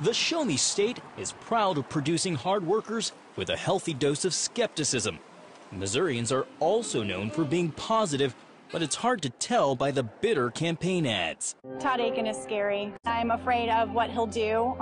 The Show Me State is proud of producing hard workers with a healthy dose of skepticism. Missourians are also known for being positive, but it's hard to tell by the bitter campaign ads. Todd Akin is scary. I'm afraid of what he'll do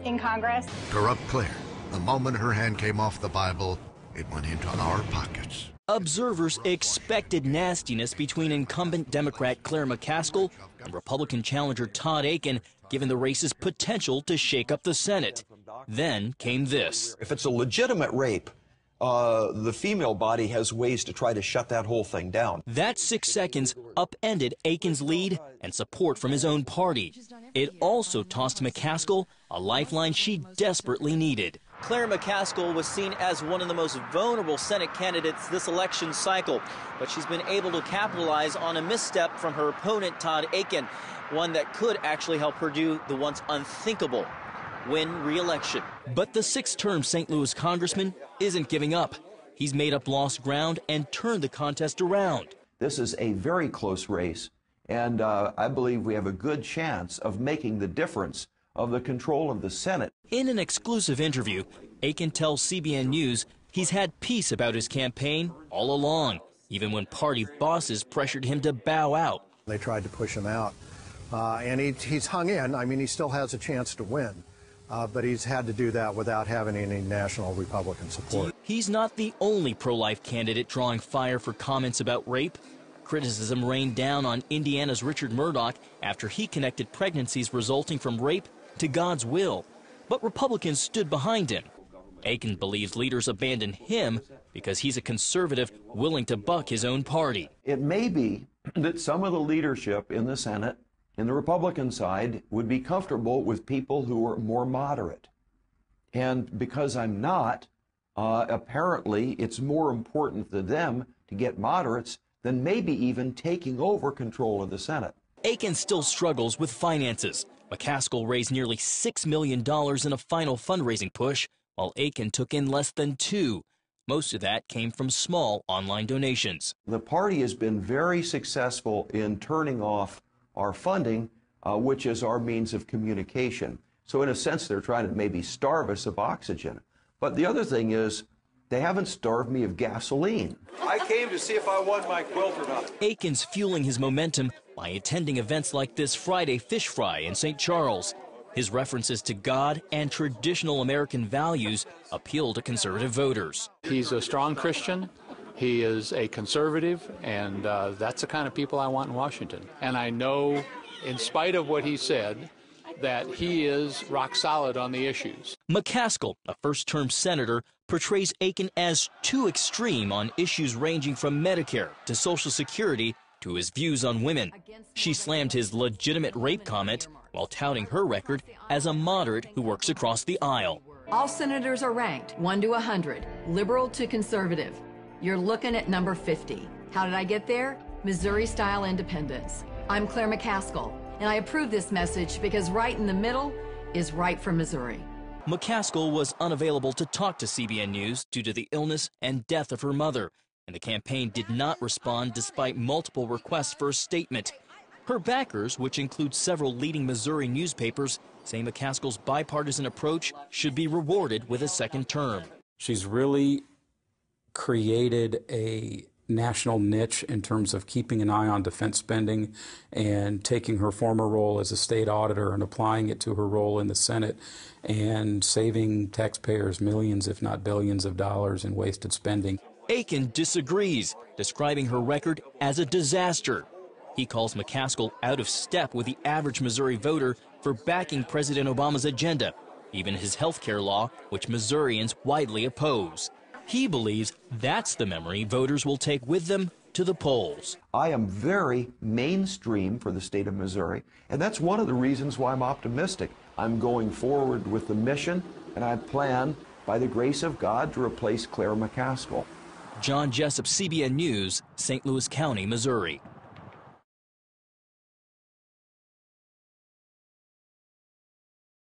in Congress. Corrupt Claire, the moment her hand came off the Bible, it went into our pockets. Observers expected nastiness between incumbent Democrat Claire McCaskill and Republican challenger Todd Akin, given the race's potential to shake up the Senate. Then came this. If it's a legitimate rape, the female body has ways to try to shut that whole thing down. That 6 seconds upended Akin's lead and support from his own party. It also tossed McCaskill a lifeline she desperately needed. Claire McCaskill was seen as one of the most vulnerable Senate candidates this election cycle, but she's been able to capitalize on a misstep from her opponent, Todd Akin, one that could actually help her do the once unthinkable: win re-election. But the 6-term St. Louis congressman isn't giving up. He's made up lost ground and turned the contest around. This is a very close race, and I believe we have a good chance of making the difference of the control of the Senate. In an exclusive interview, Akin tells CBN News he's had peace about his campaign all along, even when party bosses pressured him to bow out. They tried to push him out, and he's hung in. I mean, he still has a chance to win, but he's had to do that without having any national Republican support. He's not the only pro-life candidate drawing fire for comments about rape. Criticism rained down on Indiana's Richard Murdoch after he connected pregnancies resulting from rape to God's will. But Republicans stood behind him. Akin believes leaders abandoned him because he's a conservative willing to buck his own party. It may be that some of the leadership in the Senate, in the Republican side, would be comfortable with people who are more moderate. And because I'm not, apparently it's more important to them to get moderates than maybe even taking over control of the Senate. Akin still struggles with finances. McCaskill raised nearly $6 million in a final fundraising push, while Akin took in less than $2 million. Most of that came from small online donations. The party has been very successful in turning off our funding, which is our means of communication. So in a sense, they're trying to maybe starve us of oxygen. But the other thing is, they haven't starved me of gasoline. I came to see if I won my quilt or not. Akin's fueling his momentum by attending events like this Friday Fish Fry in St. Charles. His references to God and traditional American values appeal to conservative voters. He's a strong Christian. He is a conservative, and that's the kind of people I want in Washington. And I know, in spite of what he said, that he is rock solid on the issues. McCaskill, a first-term senator, portrays Akin as too extreme on issues ranging from Medicare to Social Security to his views on women. She slammed his legitimate rape comment while touting her record as a moderate who works across the aisle. All senators are ranked 1 to 100, liberal to conservative. You're looking at number 50. How did I get there? Missouri-style independence. I'm Claire McCaskill, and I approve this message because right in the middle is right for Missouri. McCaskill was unavailable to talk to CBN News due to the illness and death of her mother, and the campaign did not respond despite multiple requests for a statement. Her backers, which include several leading Missouri newspapers, say McCaskill's bipartisan approach should be rewarded with a second term. She's really created a national niche in terms of keeping an eye on defense spending and taking her former role as a state auditor and applying it to her role in the Senate and saving taxpayers millions, if not billions of dollars in wasted spending. Akin disagrees, describing her record as a disaster. He calls McCaskill out of step with the average Missouri voter for backing President Obama's agenda, even his health care law, which Missourians widely oppose. He believes that's the memory voters will take with them to the polls. I am very mainstream for the state of Missouri, and that's one of the reasons why I'm optimistic. I'm going forward with the mission, and I plan, by the grace of God, to replace Claire McCaskill. John Jessup, CBN News, St. Louis County, Missouri.